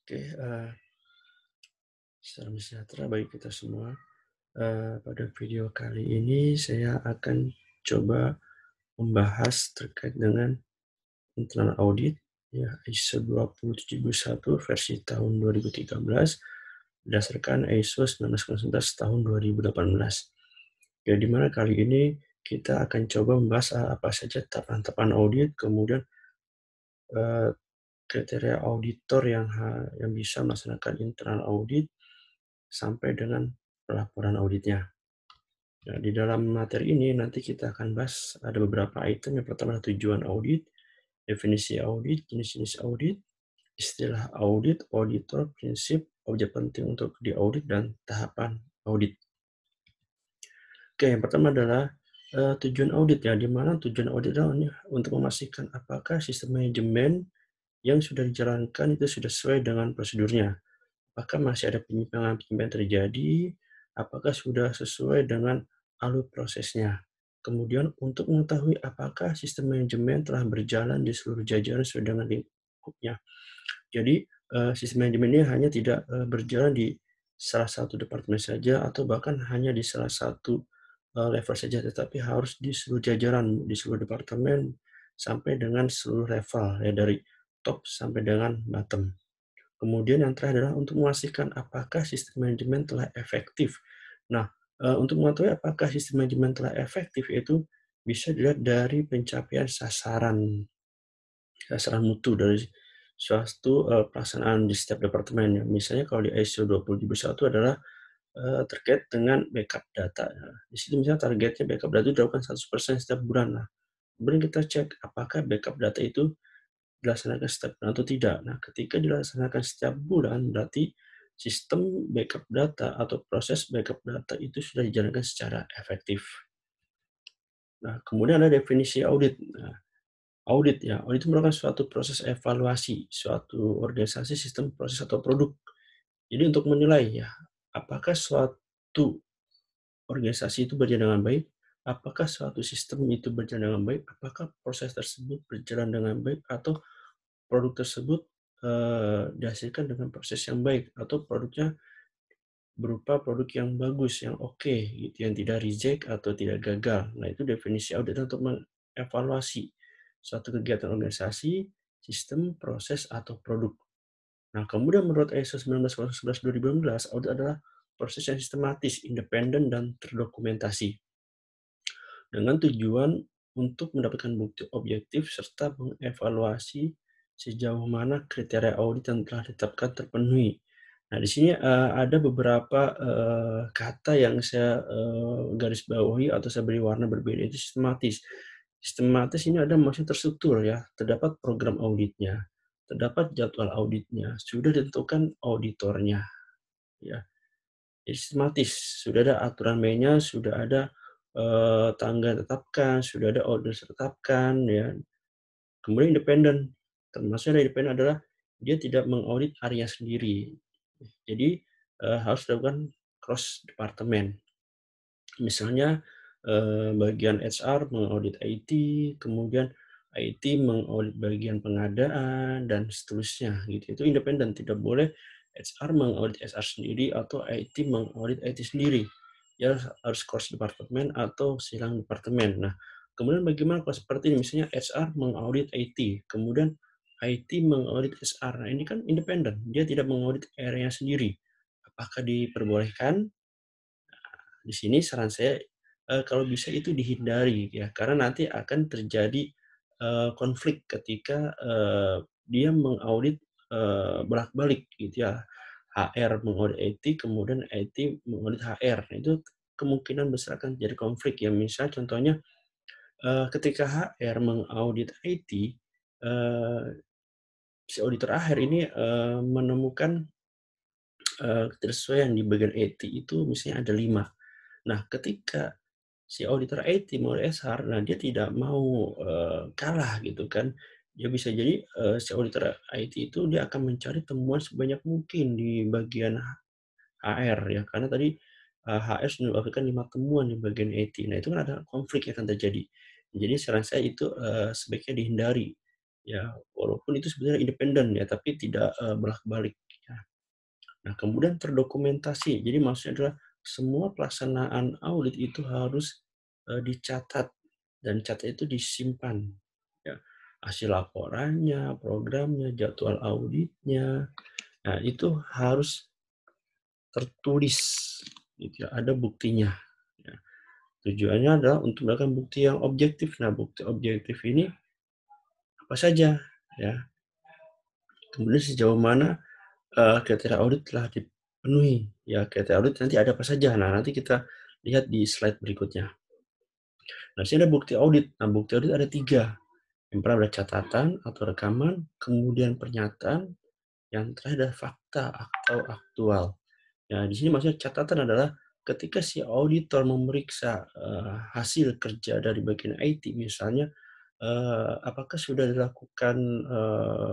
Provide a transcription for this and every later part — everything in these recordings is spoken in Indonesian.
Oke, salam sejahtera bagi kita semua. Pada video kali ini saya akan coba membahas terkait dengan internal audit, ya, ISO 20771 versi tahun 2013 berdasarkan ISO 1999 tahun 2018. Ya, di mana kali ini kita akan coba membahas apa saja tahapan-tahapan audit, kemudian eh, kriteria auditor yang bisa melaksanakan internal audit sampai dengan pelaporan auditnya. Nah, di dalam materi ini nanti kita akan bahas ada beberapa item. Yang pertama adalah tujuan audit, definisi audit, jenis-jenis audit, istilah audit, auditor, prinsip, objek penting untuk diaudit, dan tahapan audit. Oke, yang pertama adalah tujuan audit, ya, di mana tujuan audit adalah untuk memastikan apakah sistem manajemen yang sudah dijalankan itu sudah sesuai dengan prosedurnya. Apakah masih ada penyimpangan-penyimpangan terjadi? Apakah sudah sesuai dengan alur prosesnya? Kemudian untuk mengetahui apakah sistem manajemen telah berjalan di seluruh jajaran sesuai dengan lingkupnya. Jadi, sistem manajemen ini hanya tidak berjalan di salah satu departemen saja atau bahkan hanya di salah satu level saja, tetapi harus di seluruh jajaran, di seluruh departemen sampai dengan seluruh level, ya, dari top sampai dengan bottom. Kemudian yang terakhir adalah untuk memastikan apakah sistem manajemen telah efektif. Nah, untuk mengetahui apakah sistem manajemen telah efektif itu bisa dilihat dari pencapaian sasaran sasaran mutu dari suatu pelaksanaan di setiap departemen, ya. Misalnya kalau di ISO 20001 adalah terkait dengan backup data. Nah, di situ misalnya targetnya backup data itu dilakukan 100% setiap bulan. Nah, kemudian kita cek apakah backup data itu dilaksanakan setiap bulan atau tidak. Nah, ketika dilaksanakan setiap bulan, berarti sistem backup data atau proses backup data itu sudah dijalankan secara efektif. Nah, kemudian ada definisi audit. Nah, audit, ya, audit itu merupakan suatu proses evaluasi suatu organisasi, sistem, proses, atau produk. Jadi untuk menilai, ya, apakah suatu organisasi itu berjalan dengan baik, apakah suatu sistem itu berjalan dengan baik, apakah proses tersebut berjalan dengan baik, atau produk tersebut dihasilkan dengan proses yang baik, atau produknya berupa produk yang bagus, yang oke, gitu, yang tidak reject atau tidak gagal. Nah, itu definisi audit untuk mengevaluasi suatu kegiatan organisasi, sistem, proses, atau produk. Nah, kemudian menurut ISO 19011-2015, audit adalah proses yang sistematis, independen, dan terdokumentasi dengan tujuan untuk mendapatkan bukti objektif serta mengevaluasi sejauh mana kriteria audit yang telah ditetapkan terpenuhi. Nah, di sini ada beberapa kata yang saya garis bawahi atau saya beri warna berbeda, itu sistematis. Sistematis ini ada maksudnya terstruktur, ya, terdapat program auditnya, terdapat jadwal auditnya, sudah ditentukan auditornya, ya. Jadi sistematis, sudah ada aturan mainnya, sudah ada tanggal ditetapkan, sudah ada order ditetapkan, ya. Kemudian independen, termasuk dari independen adalah dia tidak mengaudit area sendiri. Jadi, harus dilakukan cross departemen. Misalnya, bagian HR mengaudit IT, kemudian IT mengaudit bagian pengadaan, dan seterusnya, gitu. Itu independen, tidak boleh HR mengaudit HR sendiri atau IT mengaudit IT sendiri. Ya, harus cross departemen atau silang departemen. Nah, kemudian bagaimana kalau seperti ini, misalnya HR mengaudit IT, kemudian IT mengaudit HR. Nah, ini kan independen, dia tidak mengaudit area sendiri. Apakah diperbolehkan? Di sini saran saya, kalau bisa itu dihindari, ya, karena nanti akan terjadi konflik ketika dia mengaudit bolak-balik, gitu, ya. HR mengaudit IT, kemudian IT mengaudit HR. Nah, itu kemungkinan besar akan terjadi konflik, ya. Misal contohnya, ketika HR mengaudit IT, eee, si auditor akhir ini menemukan ketidaksesuaian di bagian IT itu misalnya ada 5. Nah, ketika si auditor IT mau SR, nah dia tidak mau kalah, gitu kan. Dia bisa jadi si auditor IT itu dia akan mencari temuan sebanyak mungkin di bagian HR, ya, karena tadi HR sudah mendapatkan 5 temuan di bagian IT. Nah, itu kan ada konflik yang akan terjadi. Jadi saran saya itu sebaiknya dihindari. Ya, walaupun itu sebenarnya independen ya, tapi tidak, bolak-balik ya. Nah, kemudian terdokumentasi. Jadi maksudnya adalah semua pelaksanaan audit itu harus, dicatat dan catat itu disimpan, ya. Hasil laporannya, programnya, jadwal auditnya, nah itu harus tertulis gitu ya, ada buktinya, ya. Tujuannya adalah untuk mendapatkan bukti yang objektif. Nah, bukti objektif ini apa saja, ya. Kemudian sejauh mana kriteria audit telah dipenuhi. Ya, kriteria audit nanti ada apa saja. Nah, nanti kita lihat di slide berikutnya. Nah, di sini ada bukti audit. Nah, bukti audit ada 3. Yang pertama ada catatan atau rekaman, kemudian pernyataan, yang terakhir ada fakta atau aktual. Ya, di sini maksudnya catatan adalah ketika si auditor memeriksa, hasil kerja dari bagian IT misalnya, apakah sudah dilakukan,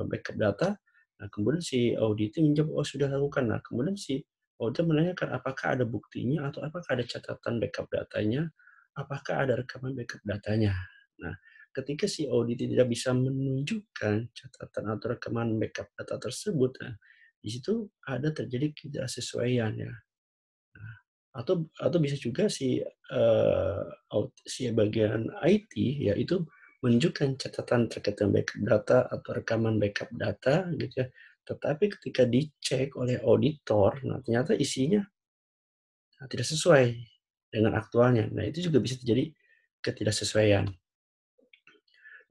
backup data? Nah, kemudian si auditor menjawab, "Oh, sudah lakukan." Nah, kemudian si auditor menanyakan, "Apakah ada buktinya atau apakah ada catatan backup datanya? Apakah ada rekaman backup datanya?" Nah, ketika si auditor tidak bisa menunjukkan catatan atau rekaman backup data tersebut, nah, di situ ada terjadi ketidaksesuaian ya. Atau bisa juga si bagian IT ya itu menunjukkan catatan terkait dengan backup data atau rekaman backup data gitu ya. Tetapi ketika dicek oleh auditor, nah ternyata isinya, tidak sesuai dengan aktualnya. Nah, itu juga bisa terjadi ketidaksesuaian.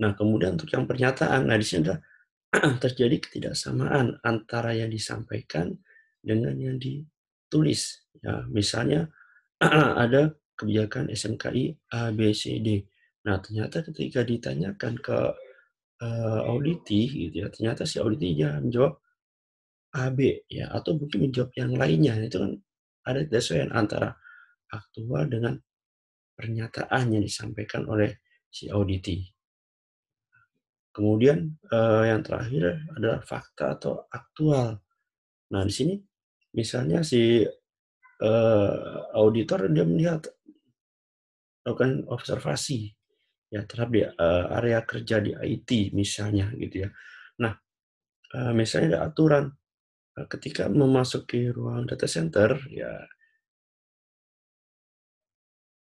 Nah, kemudian untuk yang pernyataan, nah di sini adalah terjadi ketidaksamaan antara yang disampaikan dengan yang ditulis. Ya, misalnya ada kebijakan SMKI A, B, C, D. Nah, ternyata ketika ditanyakan ke, auditi gitu ya, ternyata si auditinya menjawab A, B ya, atau mungkin menjawab yang lainnya. Itu kan ada kesesuaian antara aktual dengan pernyataan yang disampaikan oleh si auditi. Kemudian, yang terakhir adalah fakta atau aktual. Nah, di sini misalnya si, auditor dia melakukan observasi ya terhadap di, area kerja di IT misalnya gitu ya. Nah, misalnya ada aturan, ketika memasuki ruang data center ya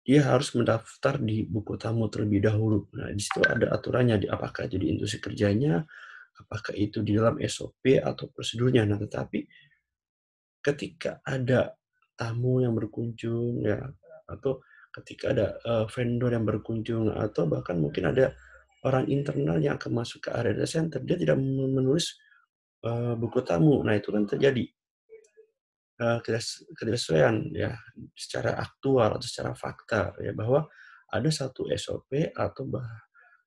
dia harus mendaftar di buku tamu terlebih dahulu. Nah, di situ ada aturannya apakah itu di instruksi kerjanya, apakah itu di dalam SOP atau prosedurnya. Nah, tetapi ketika ada tamu yang berkunjung ya, atau ketika ada, vendor yang berkunjung, atau bahkan mungkin ada orang internal yang akan masuk ke area data center, dia tidak menulis, buku tamu. Nah, itu kan terjadi, ketidaksesuaian ya, secara aktual atau secara fakta ya, bahwa ada satu SOP atau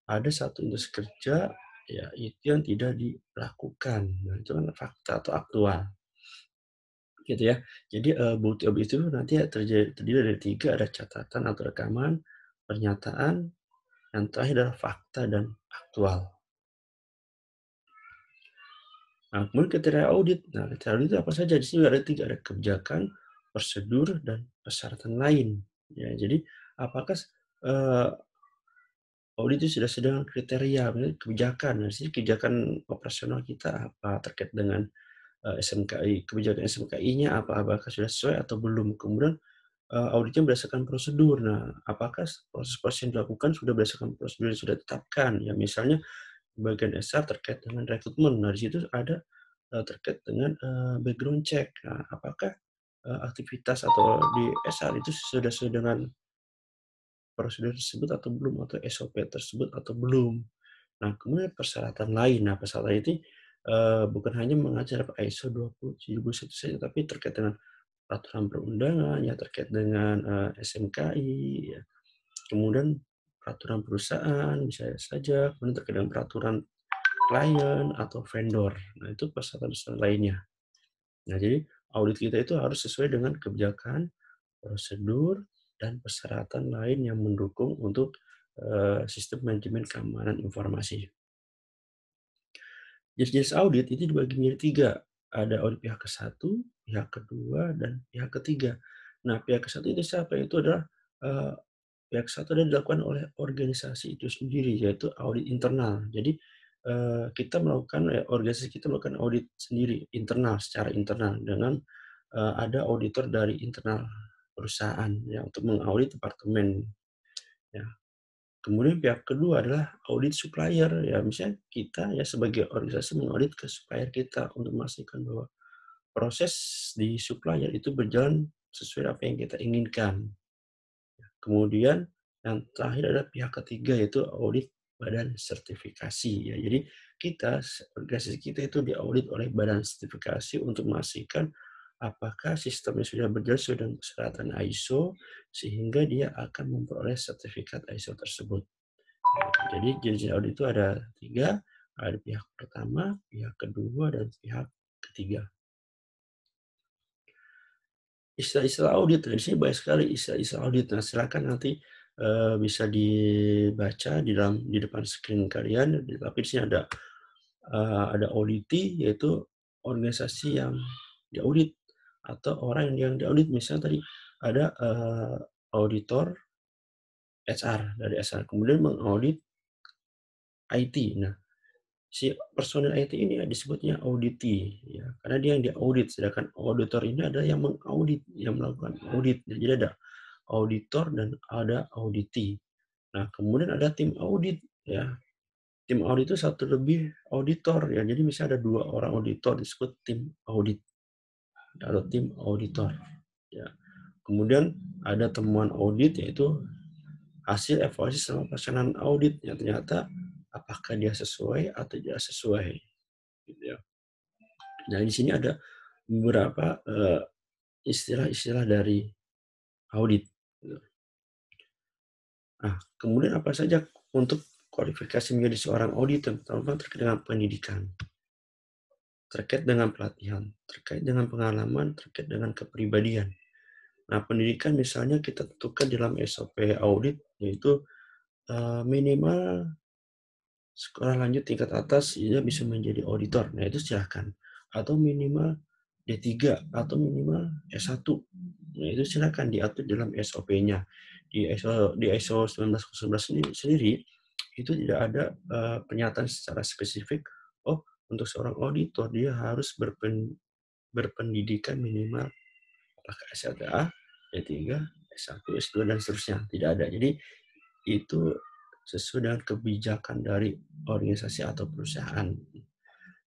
ada satu industri kerja ya, itu yang tidak dilakukan. Nah, itu kan fakta atau aktual. Gitu ya. Jadi, bukti objektif itu nanti terdiri dari 3, ada catatan atau rekaman, pernyataan, yang terakhir adalah fakta dan aktual. Nah, kemudian kriteria audit. Nah, kriteria audit itu apa saja? Di sini ada 3, ada kebijakan, prosedur, dan persyaratan lain. Ya, jadi apakah, eee, audit itu sudah sesuai dengan kriteria, misalnya kebijakan. Nah, di sini kebijakan operasional kita apa terkait dengan, SMKI, kebijakan SMKI-nya apa, apakah sudah sesuai atau belum. Kemudian auditnya berdasarkan prosedur. Nah, apakah proses-proses yang dilakukan sudah berdasarkan prosedur yang sudah ditetapkan? Ya, misalnya bagian HR terkait dengan rekrutmen. Nah, di situ ada, terkait dengan, background check. Nah, apakah, aktivitas atau di HR itu sudah sesuai dengan prosedur tersebut atau belum, atau SOP tersebut atau belum. Nah, kemudian persyaratan lain. Nah, persyaratan ini, bukan hanya mengacu ISO 27001 saja, tapi terkait dengan peraturan perundangan, ya terkait dengan, SMKI, ya. Kemudian peraturan perusahaan bisa saja, kemudian terkait dengan peraturan klien atau vendor. Nah, itu persyaratan-persyaratan lainnya. Nah, jadi audit kita itu harus sesuai dengan kebijakan, prosedur, dan persyaratan lain yang mendukung untuk, sistem manajemen keamanan informasi. Jenis-jenis audit itu dibagi menjadi 3, ada audit pihak ke satu, pihak kedua, dan pihak ketiga. Nah, pihak ke satu itu siapa? Itu adalah, pihak satu adalah dilakukan oleh organisasi itu sendiri, yaitu audit internal. Jadi, kita melakukan organisasi kita melakukan audit sendiri internal, secara internal dengan, ada auditor dari internal perusahaan ya untuk mengaudit departemen ya. Kemudian pihak kedua adalah audit supplier ya, misalnya kita ya sebagai organisasi mengaudit ke supplier kita untuk memastikan bahwa proses di supplier itu berjalan sesuai apa yang kita inginkan. Kemudian yang terakhir adalah pihak ketiga yaitu audit badan sertifikasi ya. Jadi kita, organisasi kita itu diaudit oleh badan sertifikasi untuk memastikan apakah sistemnya sudah berjalan sesuai dengan persyaratan ISO sehingga dia akan memperoleh sertifikat ISO tersebut. Jadi jenis audit itu ada 3, ada pihak pertama, pihak kedua, dan pihak ketiga. Istilah-istilah audit, di sini banyak sekali istilah-istilah audit. Nah, silakan nanti bisa dibaca di depan screen kalian. Tapi di sini ada auditi, yaitu organisasi yang diaudit atau orang yang diaudit. Misalnya tadi ada auditor HR dari HR, kemudian mengaudit IT. Nah, si personil IT ini disebutnya auditi, ya, karena dia yang diaudit, sedangkan auditor ini adalah yang mengaudit, yang melakukan audit. Jadi ada auditor dan ada auditi. Nah, kemudian ada tim audit, ya. Tim audit itu satu lebih auditor, ya. Jadi misalnya ada 2 orang auditor disebut tim audit atau tim auditor, ya. Kemudian ada temuan audit yaitu hasil evaluasi selama pelaksanaan audit, yang ternyata apakah dia sesuai atau tidak sesuai, gitu ya. Nah, di sini ada beberapa istilah-istilah dari audit. Gitu. Nah, kemudian apa saja untuk kualifikasi menjadi seorang auditor, terutama terkait dengan pendidikan, terkait dengan pelatihan, terkait dengan pengalaman, terkait dengan kepribadian. Nah, pendidikan misalnya kita tentukan dalam SOP audit, yaitu minimal sekolah lanjut tingkat atas ia bisa menjadi auditor. Nah, itu silakan. Atau minimal D3 atau minimal S1. Nah, itu silakan diatur dalam SOP-nya. Di ISO 19011 sendiri itu tidak ada pernyataan secara spesifik, oh, untuk seorang auditor dia harus berpendidikan minimal apakah S1A, D3, S1, S2 dan seterusnya. Tidak ada. Jadi itu sesuai dengan kebijakan dari organisasi atau perusahaan.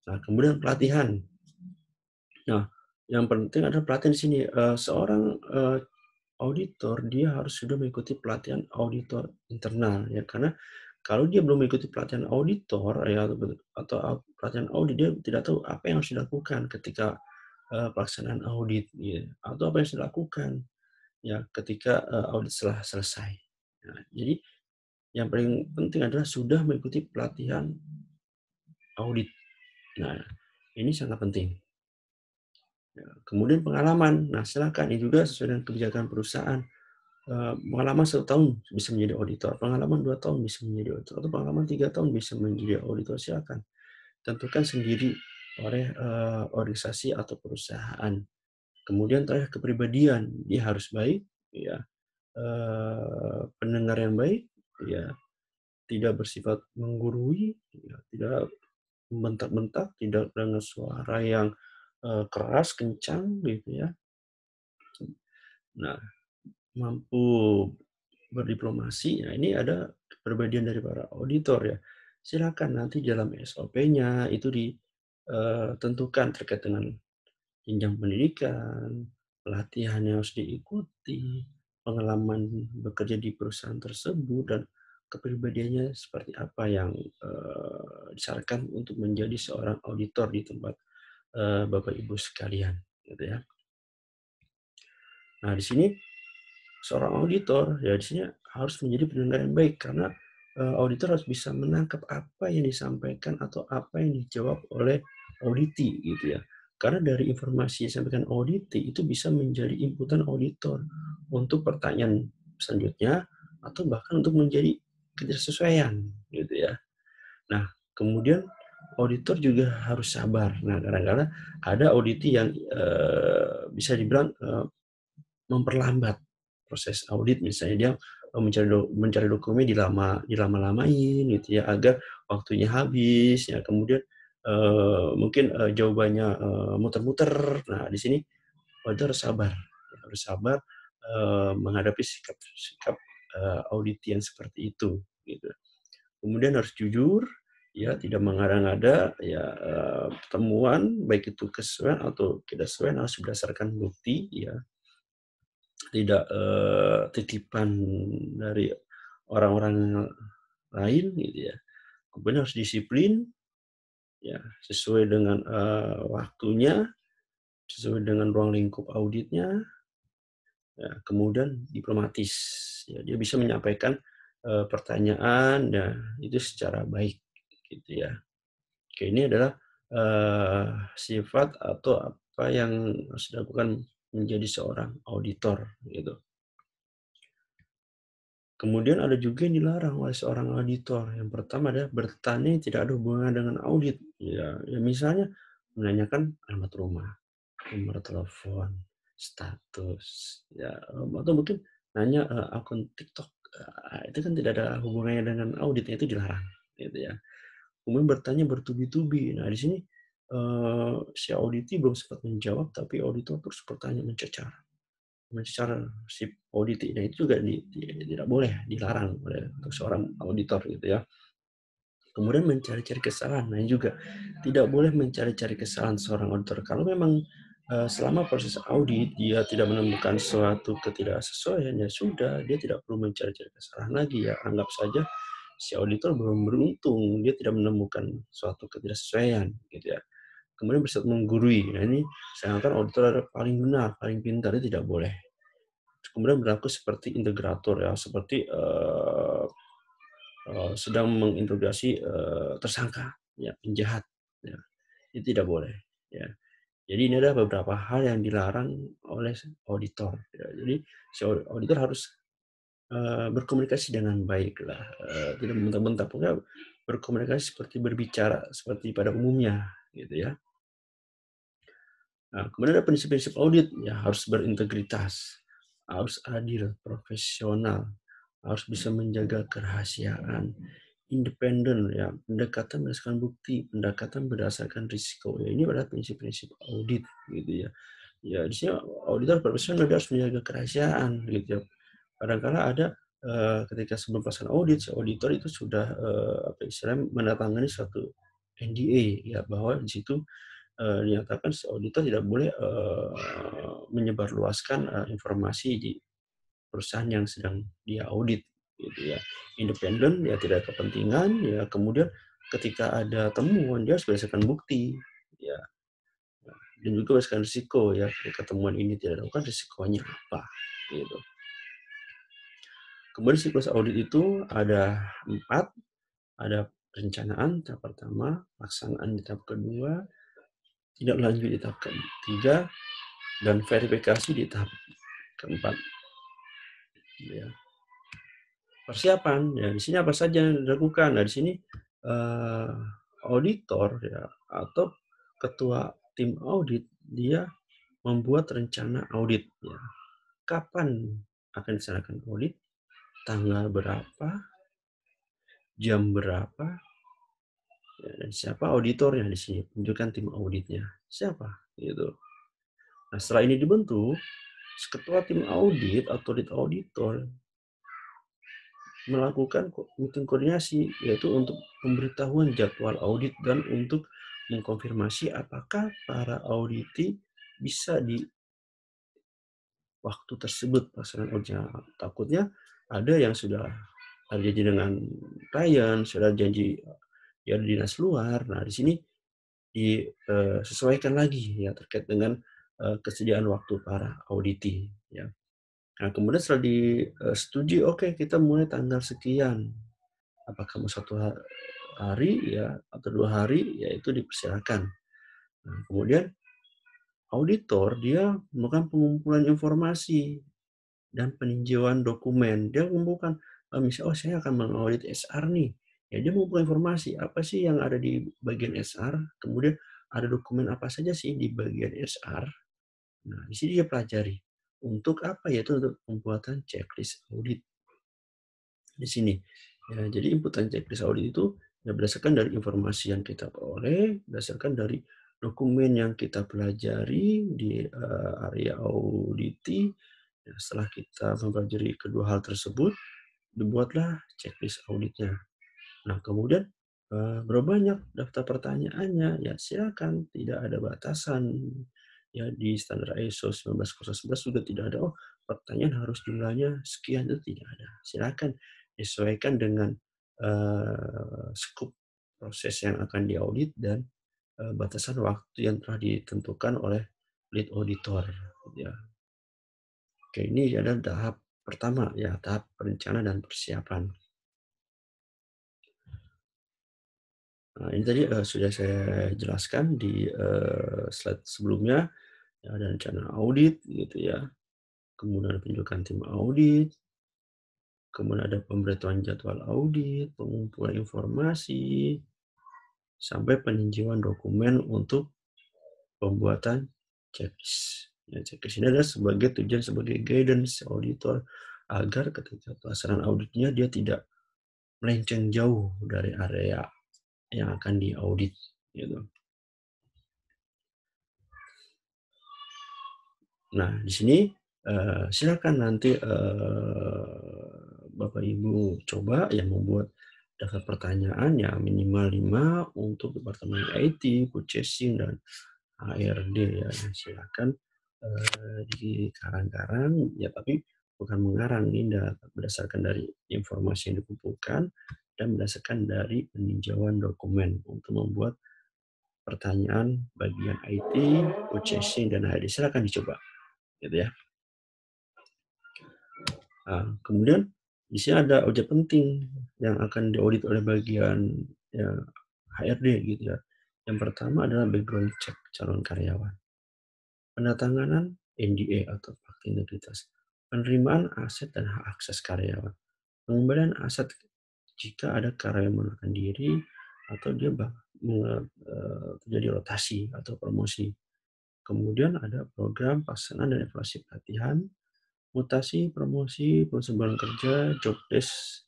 Nah, kemudian pelatihan. Nah, yang penting adalah pelatihan di sini. Seorang auditor dia harus sudah mengikuti pelatihan auditor internal, ya, karena kalau dia belum mengikuti pelatihan auditor ya atau pelatihan audit, dia tidak tahu apa yang harus dilakukan ketika pelaksanaan audit, ya, atau apa yang harus dilakukan ya ketika audit setelah selesai. Nah, jadi yang paling penting adalah sudah mengikuti pelatihan audit. Nah, ini sangat penting. Ya, kemudian pengalaman. Nah, silakan ini juga sesuai dengan kebijakan perusahaan. Pengalaman 1 tahun bisa menjadi auditor, pengalaman 2 tahun bisa menjadi auditor, atau pengalaman 3 tahun bisa menjadi auditor, silakan. Tentukan sendiri oleh organisasi atau perusahaan. Kemudian terakhir kepribadian, dia harus baik, ya, pendengar yang baik, ya, tidak bersifat menggurui, ya, tidak membentak-bentak, tidak dengan suara yang keras, kencang, gitu ya. Nah, mampu berdiplomasi. Nah, ini ada kepribadian dari para auditor ya. Silakan nanti dalam SOP-nya itu ditentukan terkait dengan jenjang pendidikan, pelatihan yang harus diikuti, pengalaman bekerja di perusahaan tersebut, dan kepribadiannya seperti apa yang disarankan untuk menjadi seorang auditor di tempat Bapak Ibu sekalian, gitu ya. Nah, di sini seorang auditor ya di sini harus menjadi pendengar yang baik, karena auditor harus bisa menangkap apa yang disampaikan atau apa yang dijawab oleh auditi, gitu ya. Karena dari informasi yang disampaikan auditi itu bisa menjadi inputan auditor untuk pertanyaan selanjutnya atau bahkan untuk menjadi ketidaksesuaian, gitu ya. Nah, kemudian auditor juga harus sabar. Nah, kadang-kadang ada auditi yang bisa dibilang memperlambat proses audit, misalnya dia mencari dokumen dilama-lamain gitu ya, agar waktunya habis ya, kemudian, mungkin, jawabannya, muter-muter. Nah, di sini auditor harus sabar, menghadapi sikap-sikap, audit yang seperti itu, gitu. Kemudian harus jujur, ya, tidak mengada-ngada, ya, temuan baik itu kesesuaian atau tidak sesuai harus berdasarkan bukti, ya, tidak, titipan dari orang-orang lain gitu ya. Kemudian harus disiplin, ya, sesuai dengan, waktunya, sesuai dengan ruang lingkup auditnya, ya, kemudian diplomatis, ya, dia bisa menyampaikan, pertanyaan, ya, itu secara baik gitu ya. Oke, ini adalah, sifat atau apa yang harus dilakukan menjadi seorang auditor gitu. Kemudian ada juga yang dilarang oleh seorang auditor. Yang pertama adalah bertanya yang tidak ada hubungan dengan audit. Ya, ya misalnya menanyakan alamat rumah, nomor telepon, status, ya, atau mungkin nanya, akun TikTok. Itu kan tidak ada hubungannya dengan audit, itu dilarang, gitu ya. Kemudian bertanya bertubi-tubi. Nah, di sini, si auditi belum sempat menjawab, tapi auditor terus bertanya mencecar. Mencecar si auditi. Nah, itu juga tidak boleh, dilarang oleh untuk seorang auditor gitu ya. Kemudian mencari-cari kesalahan. Nah, juga tidak boleh mencari-cari kesalahan seorang auditor. Kalau memang, selama proses audit dia tidak menemukan suatu ketidaksesuaian, ya sudah, dia tidak perlu mencari-cari kesalahan lagi ya. Anggap saja si auditor belum beruntung, dia tidak menemukan suatu ketidaksesuaian gitu ya. Kemudian bersifat menggurui. Nah, ini sedangkan auditor adalah paling benar, paling pintar, dia tidak boleh. Kemudian berlaku seperti integrator ya, seperti, sedang menginterogasi, tersangka, ya, penjahat, ya. Itu tidak boleh, ya. Jadi ini adalah beberapa hal yang dilarang oleh auditor, ya. Jadi si auditor harus, berkomunikasi dengan baik lah, tidak membentak-bentak, pokoknya berkomunikasi seperti berbicara seperti pada umumnya, gitu ya. Nah, kemudian ada prinsip-prinsip audit, ya harus berintegritas, harus adil, profesional, harus bisa menjaga kerahasiaan, independen, ya, pendekatan berdasarkan bukti, pendekatan berdasarkan risiko. Ya, ini adalah prinsip-prinsip audit, gitu ya. Ya, di sini auditor profesional dia harus menjaga kerahasiaan, gitu ya. Kadang-kala ada, ketika sebelum pelaksanaan audit, si auditor itu sudah, apa istilahnya, menandatangani suatu NDA, ya, bahwa di situ, dinyatakan si auditor tidak boleh, menyebarluaskan, informasi di perusahaan yang sedang dia audit, gitu ya. Independen, ya tidak ada kepentingan, ya kemudian ketika ada temuan dia harus berdasarkan bukti, ya, dan juga berdasarkan risiko ya, ketika temuan ini tidak dilakukan risikonya apa, gitu. Kemudian siklus audit itu ada 4, ada perencanaan tahap pertama, pelaksanaan di tahap kedua, tindak lanjut di tahap ketiga, dan verifikasi di tahap keempat. Ya. Persiapan, ya di sini apa saja yang dilakukan? Nah, di sini eh, auditor ya atau ketua tim audit dia membuat rencana audit ya. Kapan akan dilaksanakan audit? Tanggal berapa? Jam berapa? Ya, dan siapa auditornya di sini? Tunjukkan tim auditnya. Siapa? Gitu. Nah, setelah ini dibentuk, ketua tim audit atau lead auditor melakukan meeting koordinasi, yaitu untuk pemberitahuan jadwal audit dan untuk mengkonfirmasi apakah para auditi bisa di waktu tersebut pelaksanaan auditnya. Takutnya ada yang sudah ada janji dengan klien, sudah janji di dinas luar. Nah, di sini disesuaikan lagi ya terkait dengan kesediaan waktu para auditi. Ya. Nah, kemudian setelah disetujui, oke kita mulai tanggal sekian. Apakah mau 1 hari ya atau 2 hari, ya itu dipersilakan. Nah, kemudian auditor dia melakukan pengumpulan informasi dan peninjauan dokumen. Dia mengumpulkan, misalnya, oh saya akan mengaudit SR nih. Ya dia mengumpulkan informasi, apa sih yang ada di bagian SR, kemudian ada dokumen apa saja sih di bagian SR. Nah, di sini dia pelajari. Untuk apa? Yaitu untuk pembuatan checklist audit. di sini. Ya, jadi inputan checklist audit itu ya berdasarkan dari informasi yang kita peroleh, berdasarkan dari dokumen yang kita pelajari di area auditi. Ya, setelah kita mempelajari kedua hal tersebut, dibuatlah checklist auditnya. Nah, kemudian berapa banyak daftar pertanyaannya? Ya silakan, tidak ada batasan. Ya di standar ISO 19011 juga tidak ada, oh pertanyaan harus jumlahnya sekian, itu tidak ada. Silakan disesuaikan dengan skup proses yang akan diaudit dan batasan waktu yang telah ditentukan oleh lead auditor. Ya. Oke, ini adalah tahap pertama ya, tahap perencanaan dan persiapan. Nah, ini tadi sudah saya jelaskan di slide sebelumnya, ya, ada rencana audit gitu ya, kemudian penunjukan tim audit, kemudian ada pemberitahuan jadwal audit, pengumpulan informasi, sampai peninjauan dokumen untuk pembuatan checklist. Ya, checklist ini adalah sebagai tujuan sebagai guidance auditor agar ketika pelaksanaan auditnya dia tidak melenceng jauh dari area yang akan diaudit gitu. Nah, di sini silakan nanti Bapak Ibu coba yang membuat daftar pertanyaan ya minimal 5 untuk departemen IT, purchasing dan HRD ya. Silakan dikarang-karang ya, tapi bukan mengarang, ini berdasarkan dari informasi yang dikumpulkan dan berdasarkan dari peninjauan dokumen untuk membuat pertanyaan bagian IT, purchasing dan HRD. Silakan dicoba gitu ya. Nah, kemudian di sini ada objek penting yang akan diaudit oleh bagian ya, HRD gitu ya. Yang pertama adalah background check calon karyawan, pendatanganan NDA atau fakta integritas, penerimaan aset dan hak akses karyawan, pengembalian aset jika ada karyawan mengundurkan diri atau dia terjadi rotasi atau promosi. Kemudian ada program pelaksanaan dan evaluasi pelatihan, mutasi, promosi, persebaran kerja, job desk,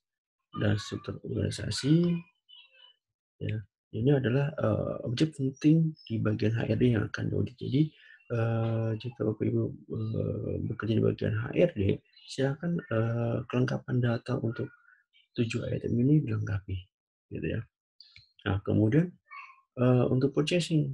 dan struktur organisasi. Ya, ini adalah objek penting di bagian HRD yang akan diaudit. Jadi jika Bapak Ibu bekerja di bagian HRD, silakan kelengkapan data untuk 7 item ini dilengkapi, gitu ya. Nah, kemudian untuk purchasing,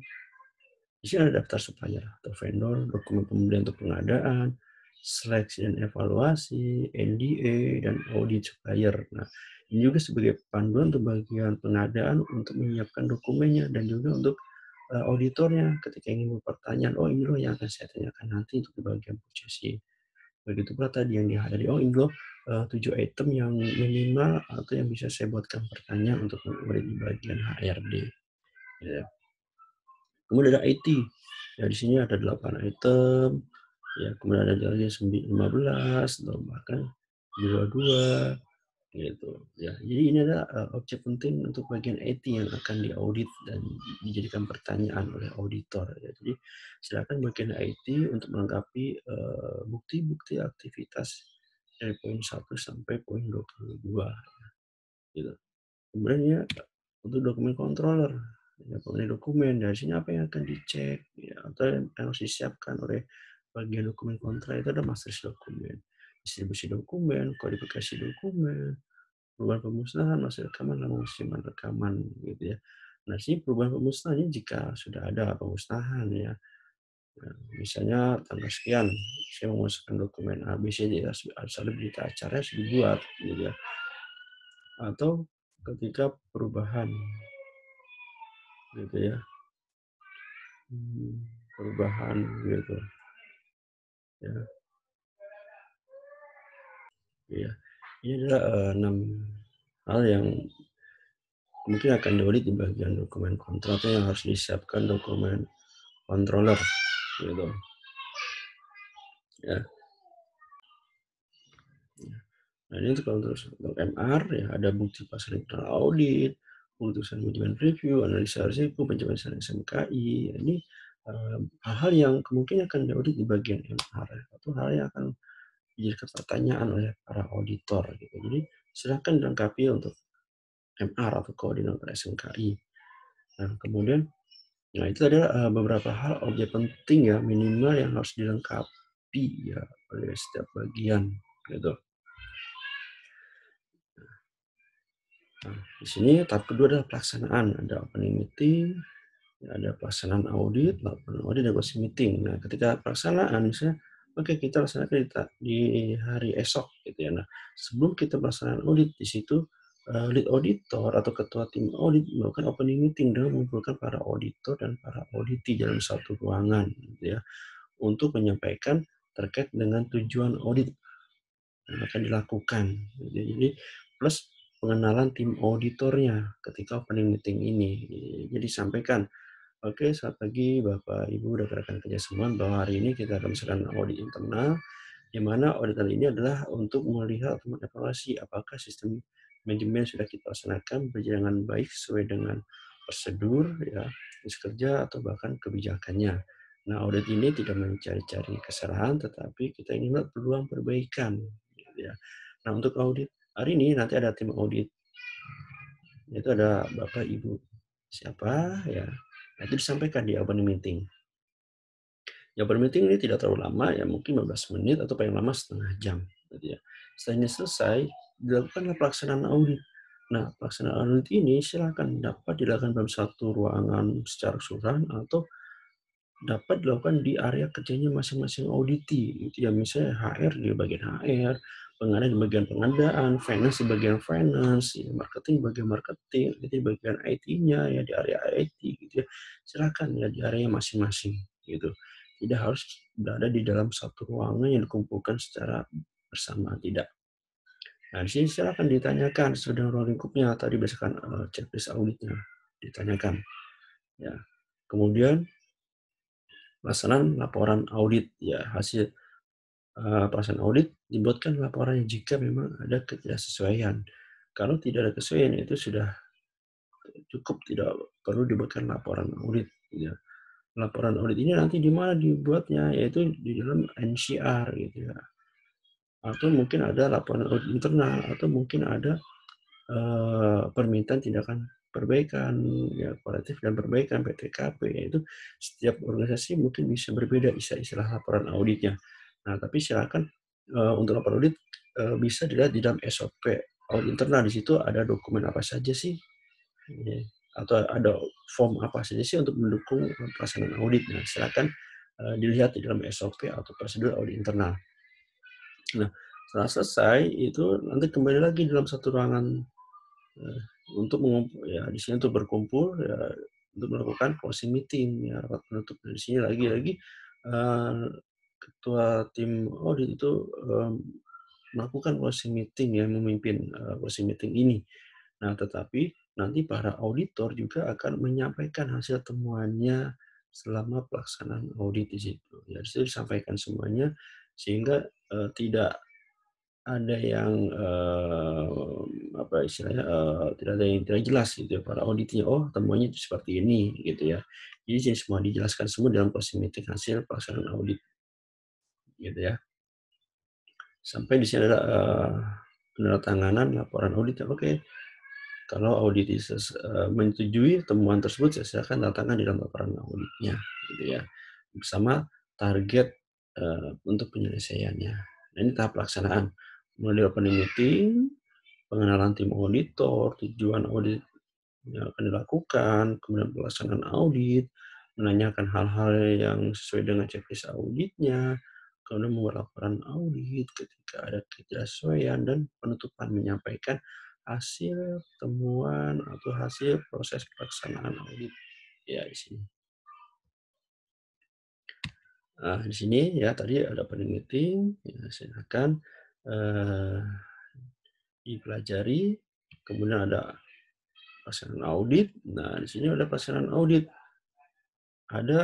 di sini ada daftar supplier atau vendor, dokumen pembelian untuk pengadaan, seleksi dan evaluasi, NDA, dan audit supplier. Nah, ini juga sebagai panduan untuk bagian pengadaan untuk menyiapkan dokumennya dan juga untuk auditornya ketika ingin berpertanyaan, oh ini loh yang akan saya tanyakan nanti untuk di bagian purchasing. Begitu pula tadi yang dihadiri, oh ini loh 7 item yang minimal atau yang bisa saya buatkan pertanyaan untuk di bagian HRD. Ya. Kemudian ada IT. Ya, di sini ada 8 item. Ya, kemudian ada lagi 15 atau bahkan 22 gitu. Ya, jadi ini adalah objek penting untuk bagian IT yang akan diaudit dan dijadikan pertanyaan oleh auditor. Ya. Jadi silakan bagian IT untuk melengkapi bukti-bukti aktivitas dari poin 1 sampai poin 22. Gitu. Kemudian ya untuk dokumen controller, ya, pengenai dokumen dari sini apa yang akan dicek ya, atau yang harus disiapkan oleh bagian dokumen kontrak itu ada master dokumen, distribusi dokumen, kodifikasi dokumen, perubahan pemusnahan, masa rekaman, dan musiman rekaman gitu ya. Nah, sih perubahan pemusnahan ini jika sudah ada pemusnahan ya. Nah, misalnya tanggal sekian saya memusnahkan dokumen A, B, C, D, harus ada berita acara harus dibuat gitu ya. Atau ketika perubahan gitu ya. Perubahan gitu ya. Iya. Ini adalah 6 hal yang mungkin akan diaudit di bagian dokumen kontraknya yang harus disiapkan dokumen controller gitu ya. Nah, ini kalau untuk MR ya ada bukti pasal internal audit, putusan manajemen review, analisa risiko, pencapaian SMKI. Ini hal-hal yang kemungkinan akan diaudit di bagian MR atau hal yang akan dijadikan pertanyaan oleh para auditor gitu. Jadi silahkan dilengkapi untuk MR atau koordinator SMKI. Nah, kemudian itu adalah beberapa hal objek penting ya minimal yang harus dilengkapi ya oleh setiap bagian gitu. Nah, di sini tahap kedua adalah pelaksanaan. Ada opening meeting, ada pelaksanaan audit, laporan audit, dan closing meeting. Nah, ketika pelaksanaan misalnya, oke kita laksanakan di hari esok gitu ya. Nah, sebelum kita pelaksanaan audit di situ lead auditor atau ketua tim audit melakukan opening meeting dengan mengumpulkan para auditor dan para auditi dalam satu ruangan gitu ya untuk menyampaikan terkait dengan tujuan audit yang akan dilakukan. Jadi plus pengenalan tim auditornya ketika opening meeting ini. Jadi sampaikan, oke, selamat pagi Bapak, Ibu, rekan-rekan kerja semua, bahwa hari ini kita akan melaksanakan audit internal, di mana audit kali ini adalah untuk melihat atau mengevaluasi apakah sistem manajemen sudah kita laksanakan berjalan baik sesuai dengan prosedur, ya, kerja atau bahkan kebijakannya. Nah, audit ini tidak mencari-cari kesalahan, tetapi kita ingin melihat peluang perbaikan. Gitu ya. Nah, untuk audit hari ini nanti ada tim audit, itu ada Bapak, Ibu, siapa ya. Nah, itu disampaikan di opening meeting. Ya open meeting ini tidak terlalu lama, ya mungkin 15 menit atau paling lama setengah jam. Gitu ya. Setelah ini selesai, dilakukanlah pelaksanaan audit. Nah, pelaksanaan audit ini silakan dapat dilakukan dalam satu ruangan secara keseluruhan atau dapat dilakukan di area kerjanya masing-masing auditi. Gitu ya, misalnya HR di bagian HR, pengadaan di bagian pengadaan, finance di bagian finance, ya, marketing di bagian marketing, itu di bagian IT-nya ya di area IT gitu ya. Silakan ya di area masing-masing gitu. Tidak harus berada di dalam satu ruangan yang dikumpulkan secara bersama, tidak. Nah, di sini silakan ditanyakan sesuai dengan ruang lingkupnya tadi berdasarkan checklist auditnya ditanyakan. Ya. Kemudian pelaksanaan laporan audit ya hasil pelaksanaan audit dibuatkan laporannya jika memang ada ketidaksesuaian. Kalau tidak ada kesesuaian itu sudah cukup, tidak perlu dibuatkan laporan audit. Ya. Laporan audit ini nanti di mana dibuatnya, yaitu di dalam NCR gitu ya. Atau mungkin ada laporan audit internal atau mungkin ada permintaan tindakan perbaikan, ya korektif dan perbaikan PTKP, yaitu setiap organisasi mungkin bisa berbeda istilah laporan auditnya. Nah, tapi silakan untuk laporan audit bisa dilihat di dalam SOP audit internal. Di situ ada dokumen apa saja sih, ya, atau ada form apa saja sih untuk mendukung pelaksanaan audit. Nah, silakan dilihat di dalam SOP atau prosedur audit internal. Nah, setelah selesai itu nanti kembali lagi dalam satu ruangan untuk ya di sini untuk berkumpul ya untuk melakukan closing meeting ya rapat penutup. Di sini lagi-lagi ketua tim audit itu melakukan closing meeting ya, memimpin closing meeting ini. Nah, tetapi nanti para auditor juga akan menyampaikan hasil temuannya selama pelaksanaan audit di situ. Ya, di situ disampaikan semuanya sehingga tidak ada yang apa istilahnya tidak ada yang tidak jelas gitu ya para auditnya. Oh, temuannya itu seperti ini gitu ya. Jadi semua dijelaskan semua dalam closing meeting hasil pelaksanaan audit gitu ya. Sampai di sini ada penandatanganan laporan audit. Oke, kalau audit menyetujui temuan tersebut, silakan tanda tangan di dalam laporan auditnya gitu ya. Bersama target untuk penyelesaiannya. Nah, ini tahap pelaksanaan. Mulai dari opening meeting, pengenalan tim auditor, tujuan audit yang akan dilakukan, kemudian pelaksanaan audit, menanyakan hal-hal yang sesuai dengan checklist auditnya, kemudian membuat laporan audit ketika ada ketidaksesuaian, dan penutupan menyampaikan hasil temuan atau hasil proses pelaksanaan audit. Ya, di sini. Nah, di sini ya tadi ada opening meeting, ya, silakan dipelajari, kemudian ada pelaksanaan audit. Nah, di sini ada pelaksanaan audit. Ada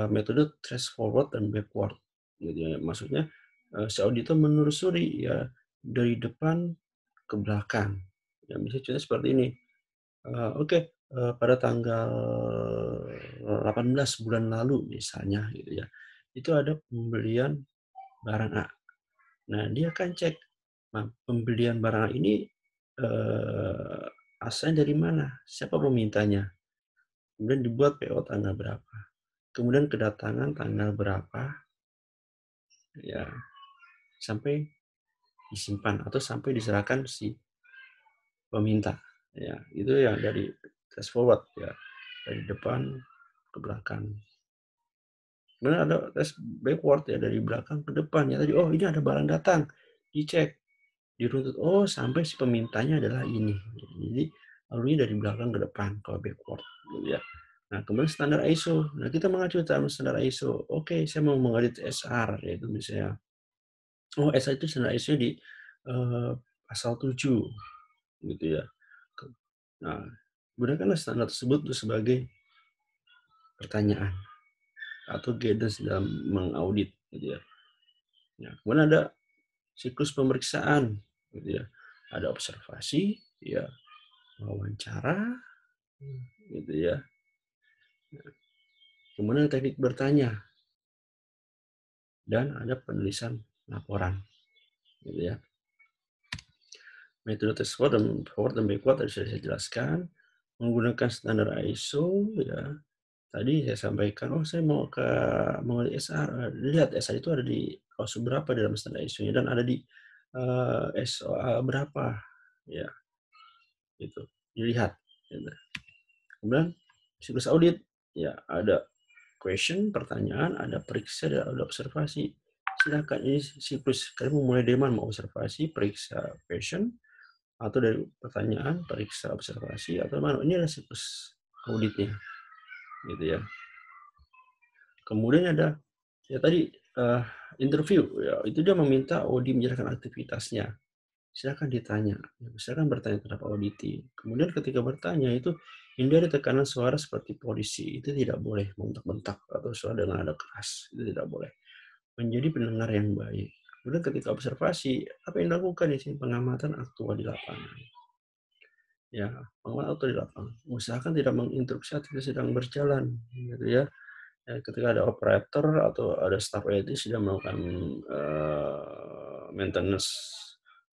metode trace forward dan backward. Gitu ya. Maksudnya si auditor menelusuri ya dari depan ke belakang. Ya, misalnya contoh seperti ini. Oke, pada tanggal 18 bulan lalu misalnya gitu ya. Itu ada pembelian barang A. Nah, dia akan cek, nah, pembelian barang A ini asalnya dari mana, siapa pemintanya, kemudian dibuat PO tanggal berapa, kemudian kedatangan tanggal berapa, ya, sampai disimpan atau sampai diserahkan si peminta. Ya, itu yang dari fast forward ya, dari depan ke belakang. Kemudian ada tes backward ya, dari belakang ke depan ya tadi. Oh, ini ada barang datang, dicek, diruntut. Oh, sampai si pemintanya adalah ini. Jadi alurnya dari belakang ke depan kalau backward, gitu ya. Nah, kemudian standar ISO. Nah, kita mengacu dalam standar ISO. Oke, saya mau mengedit SR, yaitu misalnya, oh SR itu standar ISO di pasal 7, gitu ya. Nah, gunakanlah standar tersebut untuk sebagai pertanyaan atau guidance dalam mengaudit, gitu ya. Nah, kemudian ada siklus pemeriksaan, gitu ya. Ada observasi, ya, wawancara, gitu ya. Kemudian teknik bertanya dan ada penulisan laporan, gitu ya. Metode tes forward dan backward tadi sudah saya jelaskan. Menggunakan standar ISO, ya. Tadi saya sampaikan, oh saya mau SR. Lihat SR itu ada di klausul berapa dalam standar ISO-nya dan ada di SOA berapa, ya, gitu. Dilihat. Gitu. Kemudian siklus audit, ya ada question, pertanyaan, ada periksa, dan ada observasi. Silakan, ini siklus. Kalian mau mulai dari mana? Mau observasi, periksa, question, atau dari pertanyaan, periksa, observasi, atau mana? Ini adalah siklus auditnya, gitu ya. Kemudian ada ya tadi interview, ya itu dia meminta audit menjelaskan aktivitasnya. Silakan ditanya, silakan bertanya terhadap auditi. Kemudian ketika bertanya itu hindari tekanan suara seperti polisi, itu tidak boleh membentak-bentak atau suara dengan nada keras, itu tidak boleh. Menjadi pendengar yang baik. Kemudian ketika observasi, apa yang dilakukan di sini? Pengamatan aktual di lapangan. Ya, pengamatan aktual di lapangan. Usahakan tidak menginstruksi aktivitas sedang berjalan, gitu ya. Ketika ada operator atau ada staff IT sedang melakukan maintenance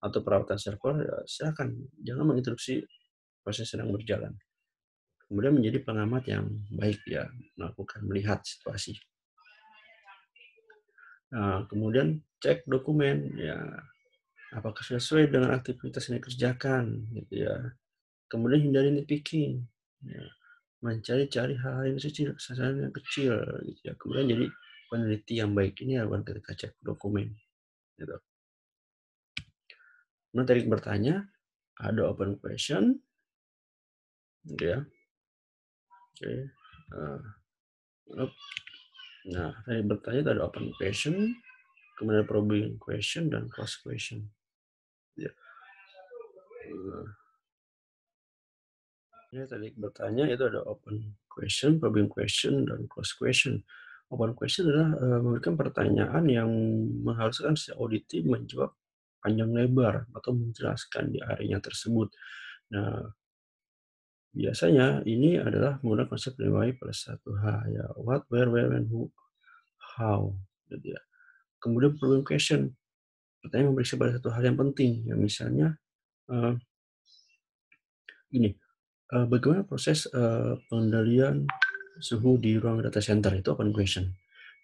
atau perawatan server, ya silakan jangan menginterupsi proses sedang berjalan. Kemudian menjadi pengamat yang baik ya, melihat situasi. Nah, kemudian cek dokumen ya, apakah sesuai dengan aktivitas yang dikerjakan, gitu ya. Kemudian hindari nitpicking, ya. Mencari-cari hal-hal yang kecil, kesalahan yang kecil, gitu ya. Kemudian jadi peneliti yang baik ini adalah ketika cek dokumen, gitu. Kemudian teknik bertanya, ada open question, gitu ya. Oke. Nah, teknik bertanya itu ada open question, kemudian probing question dan close question. Ya. Ini teknik bertanya itu ada open question, probing question, dan close question. Open question adalah memberikan pertanyaan yang mengharuskan si auditi menjawab panjang lebar atau menjelaskan di areanya tersebut. Nah, biasanya ini adalah menggunakan konsep 5W plus 1H ya. What, where, when, who, how. Gitu ya. Kemudian probing question. Pertanyaan memeriksa pada satu hal yang penting. Ya, misalnya gini, bagaimana proses pengendalian suhu di ruang data center, itu open question.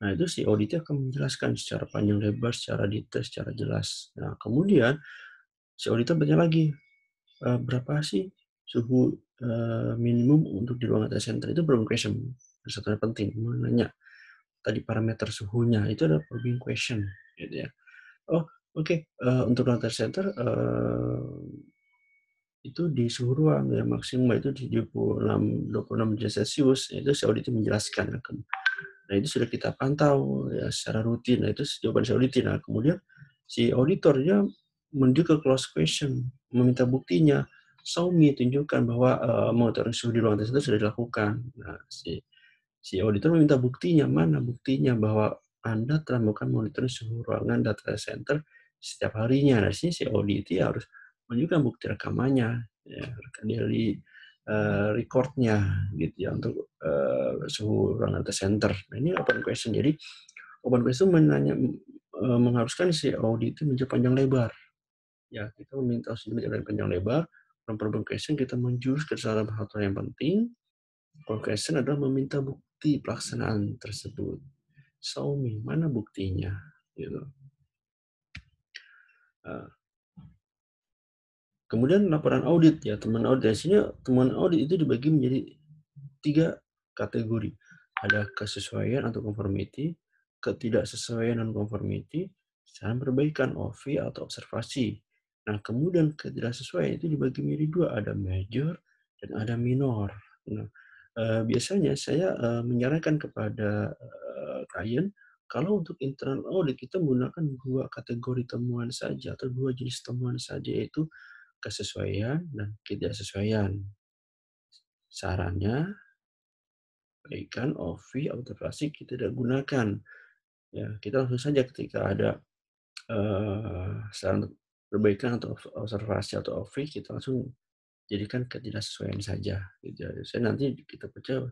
Nah, itu si auditnya akan menjelaskan secara panjang lebar, secara detail, secara jelas. Nah, kemudian si auditor bertanya lagi, berapa sih suhu minimum untuk di ruang data center? Itu probing question. Satu yang penting, menanya tadi parameter suhunya, itu adalah probing question, gitu ya. Oh, oke. Untuk ruang data center itu di suhu ruang ya maksimum itu di 26 derajat Celcius, itu si auditor menjelaskan. Nah, itu sudah kita pantau ya secara rutin. Nah, itu jawaban si auditor. Nah, kemudian si auditornya menuju ke close question, meminta buktinya. Show me, tunjukkan bahwa monitoring suhu di ruang tersebut sudah dilakukan. Nah, si auditor meminta buktinya. Mana buktinya bahwa Anda telah melakukan monitoring suhu ruangan data center setiap harinya. Nah, sini si auditor harus menunjukkan bukti rekamannya, ya, daily recordnya, gitu ya, untuk suhu ruangan data center. Nah, ini open question. Jadi open question mengharuskan si audit itu menjawab panjang lebar, Ya, kita meminta sedemikian panjang lebar. Problem question kita menjurus ke dalam hal yang penting. Conclusion adalah meminta bukti pelaksanaan tersebut. Show me, mana buktinya? Gitu. Nah, kemudian laporan audit ya, teman audit. Di sini teman audit itu dibagi menjadi 3 kategori. Ada kesesuaian atau conformity, ketidaksesuaian dan conformity, saran perbaikan OV atau observasi. Nah, kemudian ketidaksesuaian itu dibagi menjadi 2, ada major dan ada minor. Nah, biasanya saya menyarankan kepada klien kalau untuk internal audit kita menggunakan 2 kategori temuan saja atau 2 jenis temuan saja, yaitu kesesuaian dan ketidaksesuaian. Sarannya, perbaikan, OV, observasi kita tidak gunakan. Ya, kita langsung saja ketika ada saran perbaikan atau observasi atau OV, kita langsung jadikan ketidaksesuaian saja. Gitu. Saya nanti kita pecah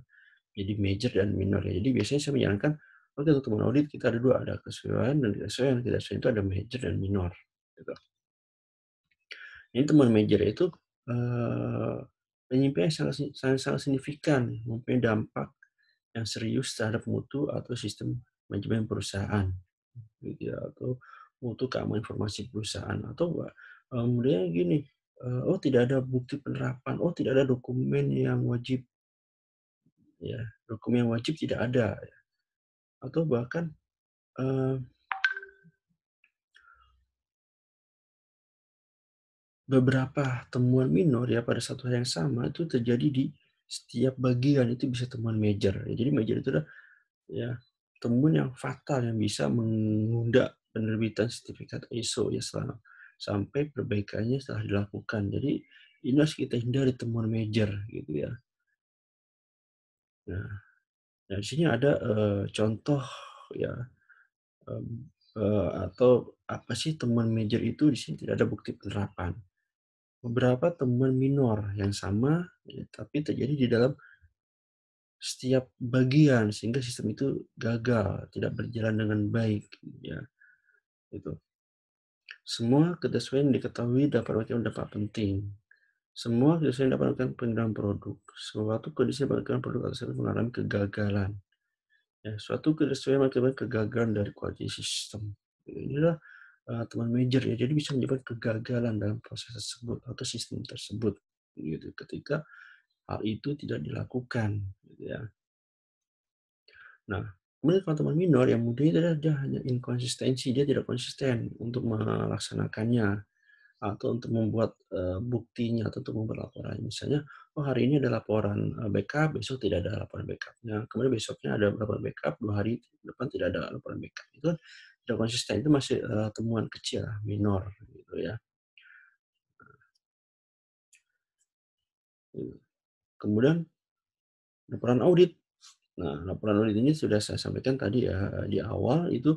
jadi major dan minor ya. Jadi biasanya saya menyarankan, oke untuk teman audit kita ada 2, ada kesesuaian dan ketidaksesuaian. Ketidaksesuaian itu ada major dan minor. Gitu. Ini temuan major itu penyimpangan sangat signifikan, mempunyai dampak yang serius terhadap mutu atau sistem manajemen perusahaan, gitu ya, atau mutu keamanan informasi perusahaan, atau kemudian gini, oh tidak ada bukti penerapan, oh tidak ada dokumen yang wajib, ya dokumen yang wajib tidak ada, atau bahkan beberapa temuan minor ya pada satu hal yang sama itu terjadi di setiap bagian, itu bisa temuan major. Jadi major itu adalah ya temuan yang fatal yang bisa menunda penerbitan sertifikat ISO ya sampai perbaikannya setelah dilakukan. Jadi ini harus kita hindari temuan major gitu ya. Nah, di sini ada contoh ya atau apa sih temuan major itu. Di sini tidak ada bukti penerapan. Beberapa temuan minor yang sama ya, tapi terjadi di dalam setiap bagian sehingga sistem itu gagal, tidak berjalan dengan baik ya. Itu. Semua kesesuaian diketahui dapat dampak penting. Semua kesesuaian dapat melakukan pengendalian produk. Suatu kondisi melakukan produk tersebut mengalami kegagalan. Ya, suatu kesesuaian mengakibatkan kegagalan dari quality system. Inilah teman major ya. Jadi bisa menyebabkan kegagalan dalam proses tersebut atau sistem tersebut. Gitu. Ketika hal itu tidak dilakukan. Gitu ya. Nah, kemudian kalau teman minor yang mudah itu adalah dia hanya inkonsistensi, dia tidak konsisten untuk melaksanakannya atau untuk membuat buktinya atau untuk membuat laporan. Misalnya, oh hari ini ada laporan backup, besok tidak ada laporan backupnya. Kemudian besoknya ada laporan backup, 2 hari depan tidak ada laporan backup. Itu kan tidak konsisten, itu masih temuan kecil, minor gitu ya. Kemudian laporan audit. Nah, laporan audit ini sudah saya sampaikan tadi ya di awal, itu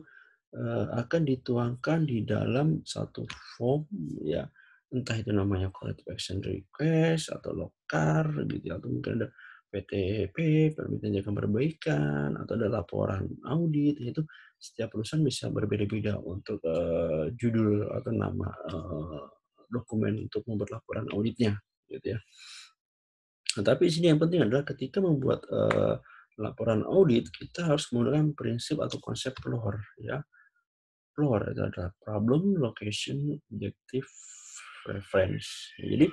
akan dituangkan di dalam satu form ya, entah itu namanya collective action request atau lokar gitu ya, atau mungkin ada PTP, permintaan jasa perbaikan, atau ada laporan audit. Itu setiap perusahaan bisa berbeda-beda untuk judul atau nama dokumen untuk membuat laporan auditnya gitu ya. Nah, tapi di sini yang penting adalah ketika membuat laporan audit, kita harus menggunakan prinsip atau konsep PLOR ya. PLOR itu adalah problem, location, objective, reference. Jadi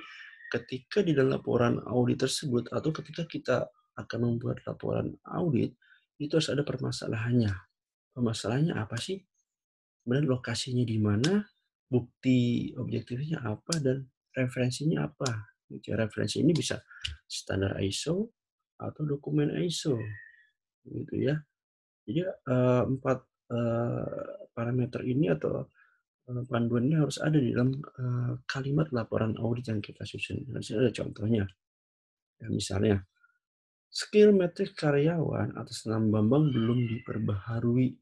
ketika di dalam laporan audit tersebut atau ketika kita akan membuat laporan audit, itu harus ada permasalahannya. Permasalahannya apa sih? Kemudian lokasinya di mana, bukti objektifnya apa, dan referensinya apa. Referensi ini bisa standar ISO atau dokumen ISO, gitu ya. Jadi 4 parameter ini atau panduan ini harus ada di dalam kalimat laporan audit yang kita susun. Nah, di sini ada contohnya. Ya, misalnya, skill matrix karyawan atas nama Bambang belum diperbaharui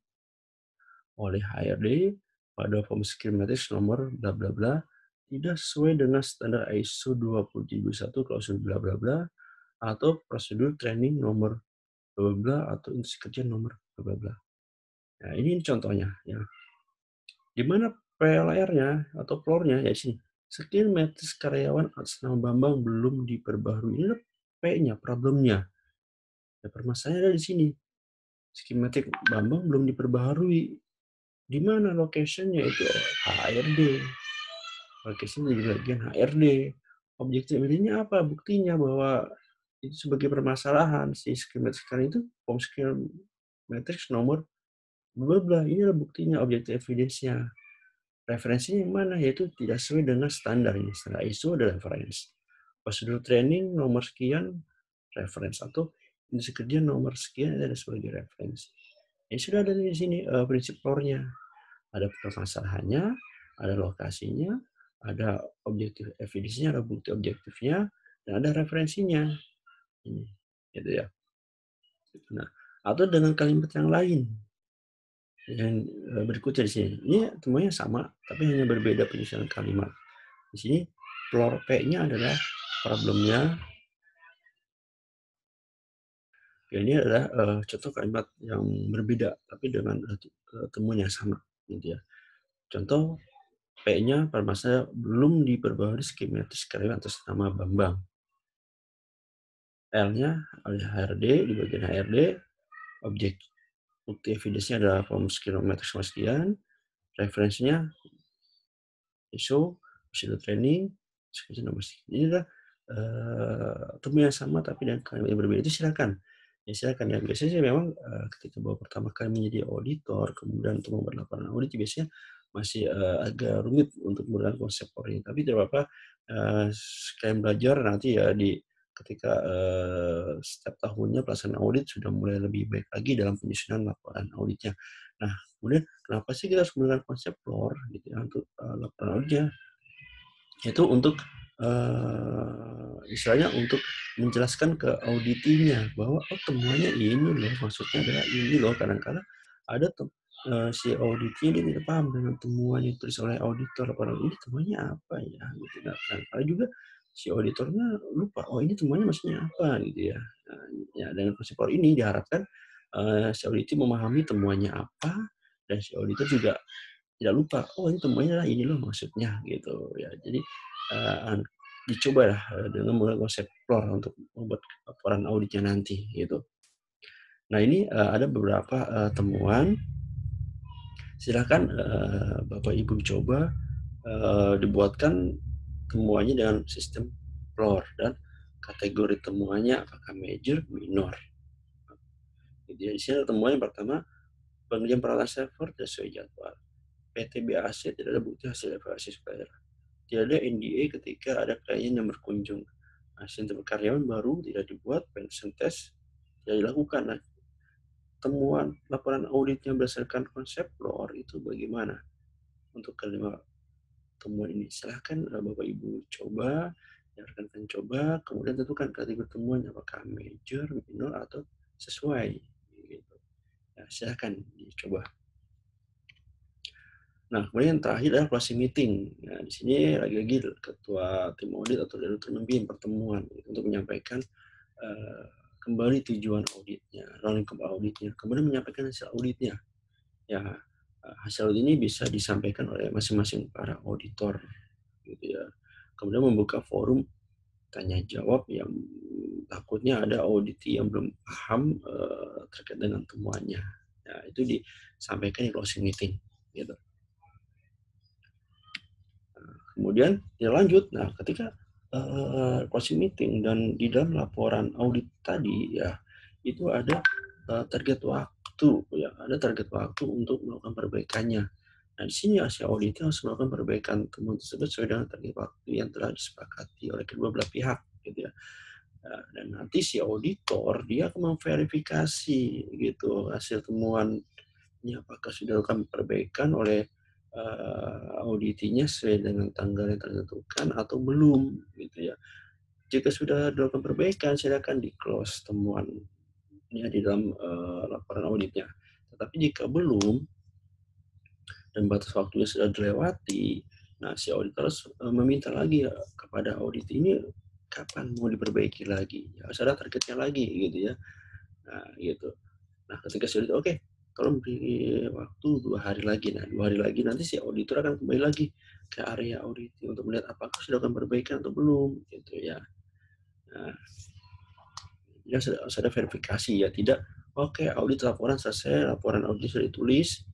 oleh HRD pada form skill matrix nomor bla bla bla, tidak sesuai dengan standar ISO 27001 klausul bla bla bla, atau prosedur training nomor bla bla bla, atau instruksi kerja nomor bla bla bla. Nah, ini contohnya ya. Di mana PLR-nya atau floor-nya ya sini. Skill matrix karyawan atas nama Bambang belum diperbaharui. Ini P-nya, problemnya. Ya, permasalahannya ada di sini. Skematik Bambang belum diperbaharui. Di mana location-nya itu HRD. Location di bagian HRD. Objektif ini apa? Buktinya bahwa itu sebagai permasalahan si skematik sekarang itu form skill matrix nomor bla bla. Ini adalah buktinya, objektif evidence-nya. Referensinya yang mana? Yaitu tidak sesuai dengan standar ini. Standar ISO adalah reference. Prosedur training nomor sekian reference, atau industri kerja nomor sekian ada sebagai reference. Ini sudah ada di sini prinsip core-nya. Ada permasalahannya, ada lokasinya, ada objektif evidence-nya, ada bukti objektifnya, dan ada referensinya. Ini, gitu ya. Nah, atau dengan kalimat yang lain yang berikutnya di sini. Ini semuanya sama, tapi hanya berbeda penyusunan kalimat. Di sini floor P-nya adalah problemnya. Ya, ini adalah contoh kalimat yang berbeda, tapi dengan temuan yang sama, gitu ya. Contoh P-nya permasalahan belum diperbaharui skematis karyawan atas nama Bambang. L-nya oleh HRD, di bagian HRD, objek bukti evidence-nya adalah form skilometer sekian, referensinya ISO, prosedur training, nomor sekian. Ini adalah temu yang sama tapi dengan kalimat yang berbeda. Itu silakan. Ya silakan ya. Biasanya sih memang ketika baru pertama kali menjadi auditor, kemudian untuk membuat laporan audit biasanya masih agak rumit untuk menggunakan konsep core ini. Tapi tidak apa-apa, sekalian belajar nanti ya di ketika setiap tahunnya pelaksanaan audit sudah mulai lebih baik lagi dalam penyusunan laporan auditnya. Nah, kemudian kenapa sih kita harus menggunakan konsep core gitu ya untuk laporan auditnya? Itu untuk istilahnya untuk menjelaskan ke auditinya bahwa oh temuannya ini loh, maksudnya adalah ini loh. Kadang-kadang ada si auditnya dia tidak paham dengan temuan yang ditulis oleh auditor, laporan ini temuannya apa ya gitu. Nah, kadang-kadang juga si auditornya lupa, oh ini temuannya maksudnya apa gitu ya. Nah, ya dengan konsep ini diharapkan si auditor memahami temuannya apa, dan si auditor juga tidak lupa, oh ini temuannya lah ini loh maksudnya gitu ya. Jadi dicobalah dengan menggunakan konsep floor untuk membuat laporan auditnya nanti gitu. Nah ini ada beberapa temuan. Silahkan Bapak Ibu coba dibuatkan temuannya dengan sistem floor dan kategori temuannya apakah major, minor. Jadi di sini temuan yang pertama, pengerjaan peralatan server tidak sesuai jadwal. PT BAC tidak ada bukti hasil evaluasi supplier. Tidak ada NDA ketika ada klien yang berkunjung. Hasil karyawan baru tidak dibuat, penetration test tidak dilakukan. Nah, temuan laporan auditnya berdasarkan konsep floor itu bagaimana untuk kelima temuan ini? Silahkan Bapak Ibu coba, ya rekan-rekan coba, kemudian tentukan kategori temuan apakah major, minor, atau sesuai. Gitu. Nah, silahkan dicoba. Nah, kemudian yang terakhir adalah closing meeting. Nah, di sini lagi-lagi ketua tim audit atau direktur memimpin pertemuan untuk menyampaikan kembali tujuan auditnya, lingkup auditnya, kemudian menyampaikan hasil auditnya. Ya, hasil audit ini bisa disampaikan oleh masing-masing para auditor, gitu ya. Kemudian membuka forum tanya jawab yang takutnya ada auditi yang belum paham terkait dengan temuannya. Nah, itu disampaikan di closing meeting, gitu. Kemudian ya lanjut. Nah, ketika closing meeting dan di dalam laporan audit tadi ya itu ada target waktu ya, ada target waktu untuk melakukan perbaikannya. Nah, di sini hasil audit harus melakukan perbaikan temuan tersebut sesuai dengan target waktu yang telah disepakati oleh kedua belah pihak gitu ya. Nah, dan nanti si auditor dia akan memverifikasi gitu hasil temuan ini apakah sudah dilakukan perbaikan oleh auditinya sesuai dengan tanggal yang tertentukan atau belum gitu ya. Jika sudah dilakukan perbaikan, silakan di-close temuannya di dalam laporan auditnya. Tetapi jika belum dan batas waktunya sudah dilewati, nah si auditor harus meminta lagi ya, kepada audit ini kapan mau diperbaiki lagi. Ya, harus ada targetnya lagi gitu ya. Nah, gitu. Nah, ketika sudah oke, tolong beri waktu 2 hari lagi. Nah, 2 hari lagi nanti si auditor akan kembali lagi ke area audit untuk melihat apakah sudah dilakukan perbaikan atau belum, gitu ya. Nah, ya harus ada verifikasi ya, tidak, oke, audit laporan selesai, laporan audit sudah ditulis,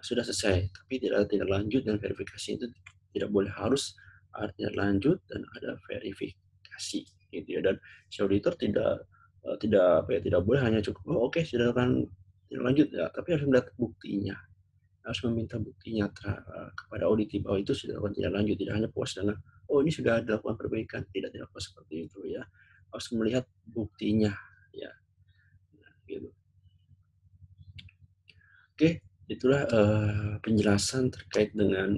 sudah selesai, tapi tidak lanjut dan verifikasi itu tidak boleh, harus ada tindak lanjut dan ada verifikasi, gitu ya. Dan si auditor tidak apa ya, tidak boleh hanya cukup, "Oh, oke, sudah dilakukan tindak lanjut," ya, tapi harus melihat buktinya, harus meminta buktinya kepada auditor bahwa itu sudah dilakukan tindak lanjut, tidak hanya puas dengan, "Oh, ini sudah dilakukan perbaikan," tidak puas seperti itu ya. Harus melihat buktinya ya, gitu. Oke, itulah, penjelasan terkait dengan,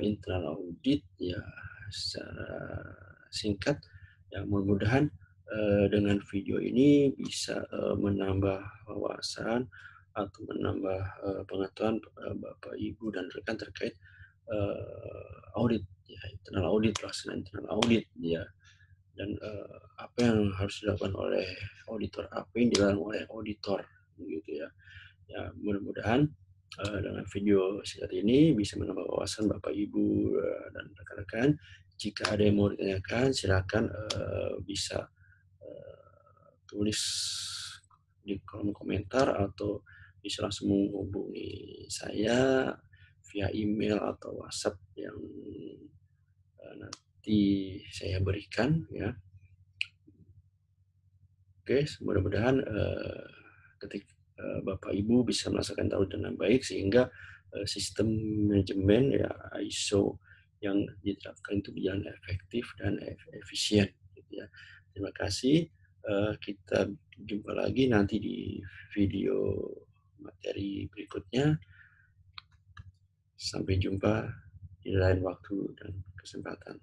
internal audit ya, secara singkat. Ya mudah-mudahan, dengan video ini bisa, menambah wawasan atau menambah, pengetahuan, Bapak, Ibu, dan rekan terkait, audit ya, internal audit, pelaksanaan internal audit ya, dan, apa yang harus dilakukan oleh auditor, apa yang dilakukan oleh auditor, gitu ya. Ya, mudah-mudahan, dengan video singkat ini bisa menambah wawasan Bapak, Ibu, dan rekan-rekan. Jika ada yang mau ditanyakan, silakan, bisa, tulis di kolom komentar atau bisa langsung menghubungi saya via email atau WhatsApp yang, nanti saya berikan ya. Oke, mudah-mudahan, Bapak Ibu bisa melaksanakan tahun dengan baik sehingga, sistem manajemen ya ISO yang diterapkan itu berjalan efektif dan efisien, gitu ya. Terima kasih, kita jumpa lagi nanti di video materi berikutnya. Sampai jumpa di lain waktu dan kesempatan.